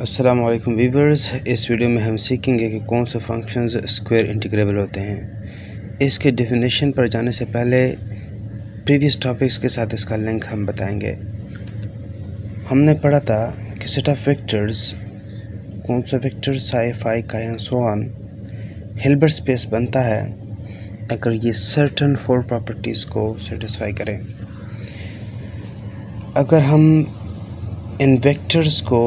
अस्सलाम वालेकुम वीवर्स। इस वीडियो में हम सीखेंगे कि कौन से फंक्शंस स्क्वायर इंटीग्रेबल होते हैं। इसके डेफिनेशन पर जाने से पहले प्रीवियस टॉपिक्स के साथ इसका लिंक हम बताएंगे। हमने पढ़ा था कि सेट ऑफ वेक्टर्स, कौन सा वेक्टर साई फाई का and so on Hilbert space बनता है अगर ये सर्टेन फोर प्रॉपर्टीज़ को सेटिस्फाई करें। अगर हम इन वेक्टर्स को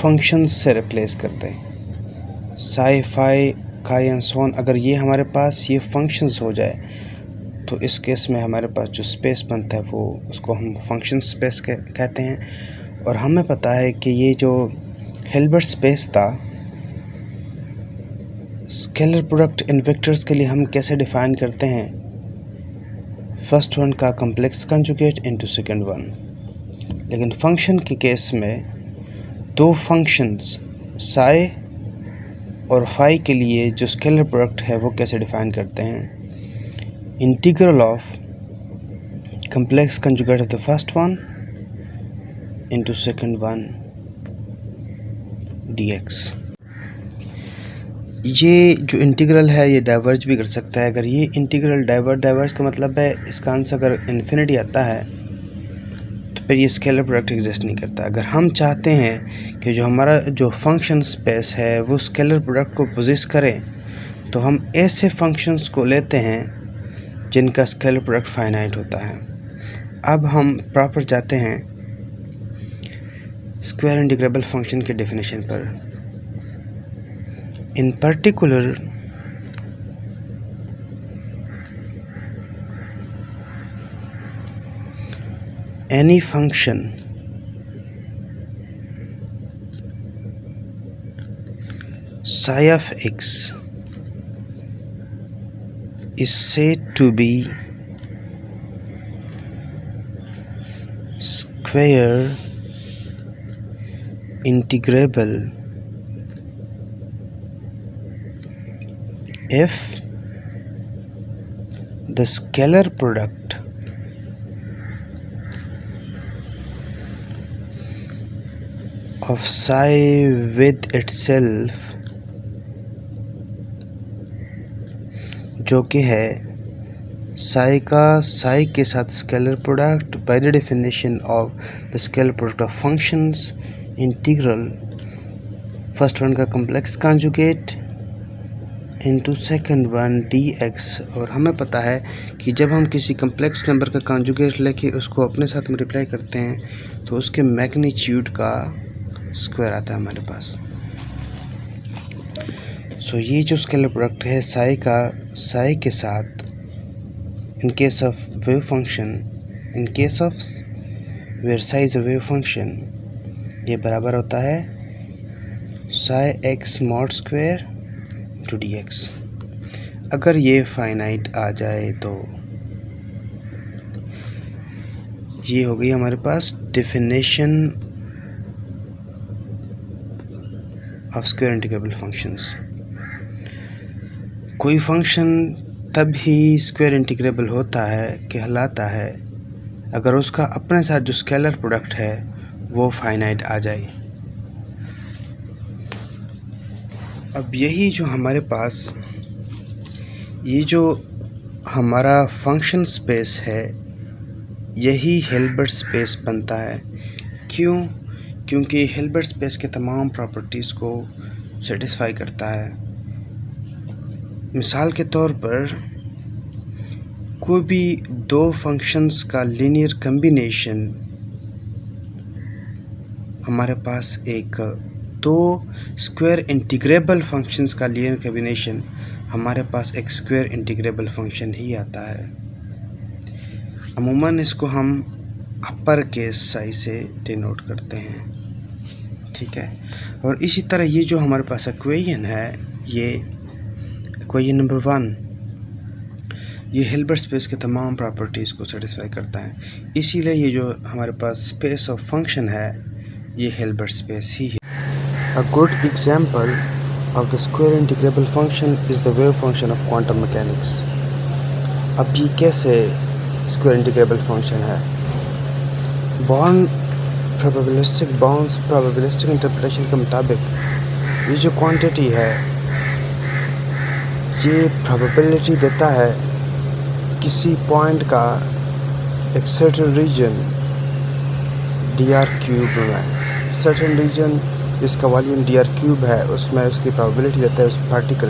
फंक्शंस से रिप्लेस कर दें, साई फाई काई एंड सो ऑन, अगर ये हमारे पास ये फंक्शंस हो जाए तो इस केस में हमारे पास जो स्पेस बनता है वो उसको हम फंक्शन स्पेस कहते हैं। और हमें पता है कि ये जो हिल्बर्ट स्पेस था, स्केलर प्रोडक्ट इन वेक्टर्स के लिए हम कैसे डिफाइन करते हैं, फर्स्ट वन का complex conjugate into second one. लेकिन फंक्शन के केस में दो फंक्शंस साई और फाई के लिए जो स्केलर प्रोडक्ट है वो कैसे डिफाइन करते हैं, integral of complex conjugate of the first one into second one dx। ये जो इंटीग्रल है ये डाइवर्ज भी कर सकता है। अगर ये इंटीग्रल डाइवर्ज का मतलब है इसका आंसर अगर इन्फिनिटी आता है तो फिर ये स्केलर प्रोडक्ट एग्जिस्ट नहीं करता। अगर हम चाहते हैं कि जो हमारा जो फंक्शन स्पेस है वो स्केलर प्रोडक्ट को पोजेस करे तो हम ऐसे फंक्शंस को लेते हैं जिनका स्केलर प्रोडक्ट फाइनाइट होता है। अब हम प्रॉपर जाते हैं स्क्वायर इंटीग्रेबल फंक्शन के डेफिनेशन पर। In particular, any function psi of x is said to be square integrable if the scalar product of psi with itself, जो कि है psi का psi के साथ scalar product, by the definition of the scalar product of functions, integral first one का complex conjugate into second one dx। और हमें पता है कि जब हम किसी कम्प्लेक्स नंबर का कॉन्जुगेट लेके उसको अपने साथ मल्टीप्लाई करते हैं तो उसके मैग्नीट्यूड का स्क्वायर आता है हमारे पास। सो ये जो स्केलर प्रोडक्ट है साई का साई के साथ, in case of wave function, in case of where psi is a wave function, ये बराबर होता है psi x mod square to dx। अगर ये फाइनाइट आ जाए तो ये हो गई हमारे पास definition of square integrable functions. कोई फंक्शन तब ही स्क्वायर इंटीग्रेबल होता है, कहलाता है, अगर उसका अपने साथ जो स्केलर प्रोडक्ट है वो फाइनाइट आ जाए। अब यही जो हमारे पास ये जो हमारा फंक्शन स्पेस है यही हिल्बर्ट स्पेस बनता है। क्यों? क्योंकि हिल्बर्ट स्पेस के तमाम प्रॉपर्टीज़ को सेटिस्फाई करता है। मिसाल के तौर पर कोई भी दो फंक्शंस का लीनियर कॉम्बिनेशन, हमारे पास एक दो स्क्वायर इंटीग्रेबल फंक्शंस का लीनियर कॉम्बिनेशन, हमारे पास एक स्क्वायर इंटीग्रेबल फंक्शन ही आता है। अमूमन इसको हम अपर केस साई से डिनोट करते हैं, ठीक है। और इसी तरह ये जो हमारे पास इक्वेशन है, ये इक्वेशन नंबर 1, ये हिल्बर्ट स्पेस के तमाम प्रॉपर्टीज़ को सेटिस्फाई करता है। इसीलिए ये जो हमारे पास स्पेस ऑफ फंक्शन है ये हिल्बर्ट स्पेस ही है। A good example of the square integrable function is the wave function of quantum mechanics। अब ये कैसे स्क्वायर इंटीग्रेबल फंक्शन है? Born probabilistic bounds probabilistic interpretation के मुताबिक ये जो क्वांटिटी है ये प्रोबेबिलिटी देता है किसी पॉइंट का एक सर्टेन रीजन dr³ में, सर्टेन रीजन जिसका वॉल्यूम dr³ है उसमें उसकी प्रोबेबिलिटी देता है उस पार्टिकल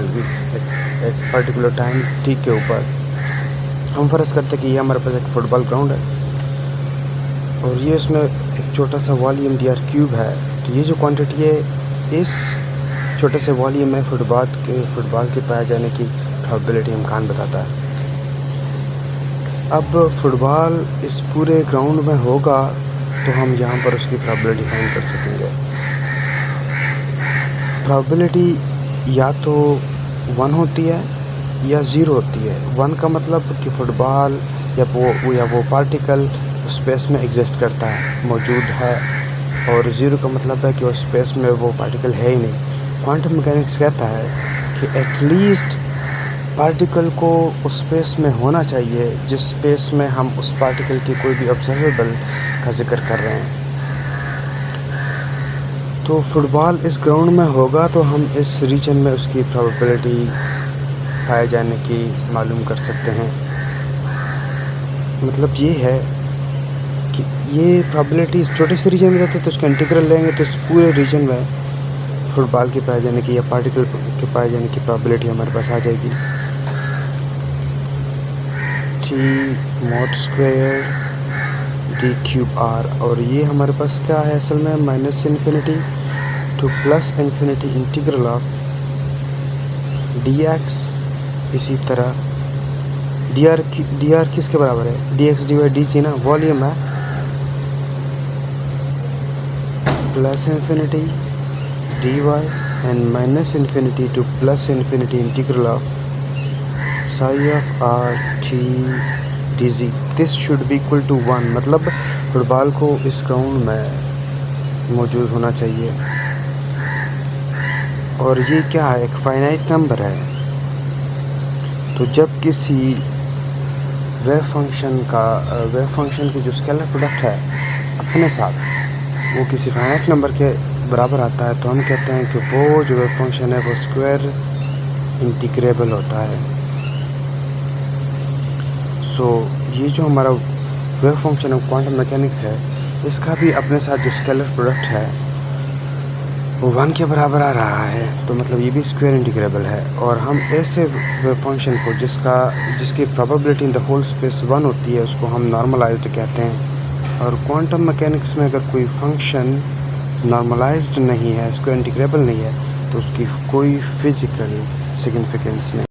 एक पर्टिकुलर टाइम t के ऊपर। हम फ़र्ज़ करते हैं कि ये हमारे पास एक फ़ुटबॉल ग्राउंड है और ये उसमें एक छोटा सा वॉल्यूम dr³ है। तो ये जो क्वांटिटी है इस छोटे से वॉल्यूम में फुटबॉल के पाए जाने की प्रोबेबिलिटी इम्कान बताता है। अब फुटबॉल इस पूरे ग्राउंड में होगा तो हम यहाँ पर उसकी प्रोबेबिलिटी फाइंड कर सकेंगे। प्रोबेबिलिटी या तो 1 होती है या 0 होती है। 1 का मतलब कि फुटबॉल या वो पार्टिकल स्पेस में एग्जिस्ट करता है, मौजूद है, और 0 का मतलब है कि वो स्पेस में वो पार्टिकल है ही नहीं। क्वांटम मैकेनिक्स कहता है कि एटलीस्ट पार्टिकल को उस स्पेस में होना चाहिए जिस स्पेस में हम उस पार्टिकल की कोई भी ऑब्जर्वेबल का जिक्र कर रहे हैं। तो फुटबॉल इस ग्राउंड में होगा तो हम इस रीजन में उसकी प्रोबेबिलिटी पाए जाने की मालूम कर सकते हैं। मतलब ये है कि ये प्रोबेबिलिटी इस छोटे से रीजन में रहती है तो उसका इंटीग्रल लेंगे तो इस पूरे रीजन में फुटबॉल के पाए जाने की या पार्टिकल के पाए जाने की प्रोबेबिलिटी हमारे पास आ जाएगी। t² d³ और ये हमारे पास क्या है असल में -∞ to +∞ इंटीग्रल ऑफ dx। इसी तरह dr किसके बराबर है, dx/dc ना, वॉल्यूम है, +∞ dy and -∞ to +∞ integral of psi of r t dz। This should be equal to 1। मतलब फुटबॉल को इस ग्राउंड में मौजूद होना चाहिए और ये क्या है, एक फाइनाइट नंबर है। तो जब किसी वेव फंक्शन की जो स्केलर प्रोडक्ट है अपने साथ वो किसी फाइनाइट नंबर के बराबर आता है तो हम कहते हैं कि वो जो वेव फंक्शन है वो स्क्वायर इंटीग्रेबल होता है। सो ये जो हमारा wave function of quantum mechanics है इसका भी अपने साथ जो स्केलर प्रोडक्ट है वो 1 के बराबर आ रहा है, तो मतलब ये भी स्क्वायर इंटीग्रेबल है। और हम ऐसे वेव फंक्शन को जिसकी probability in the whole space 1 होती है उसको हम नॉर्मलाइज्ड कहते हैं। और क्वांटम मैकेनिक्स में अगर कोई फंक्शन नॉर्मलाइज्ड नहीं है, स्क्वायर इंटीग्रेबल नहीं है, तो उसकी कोई फिज़िकल सिग्निफिकेंस नहीं।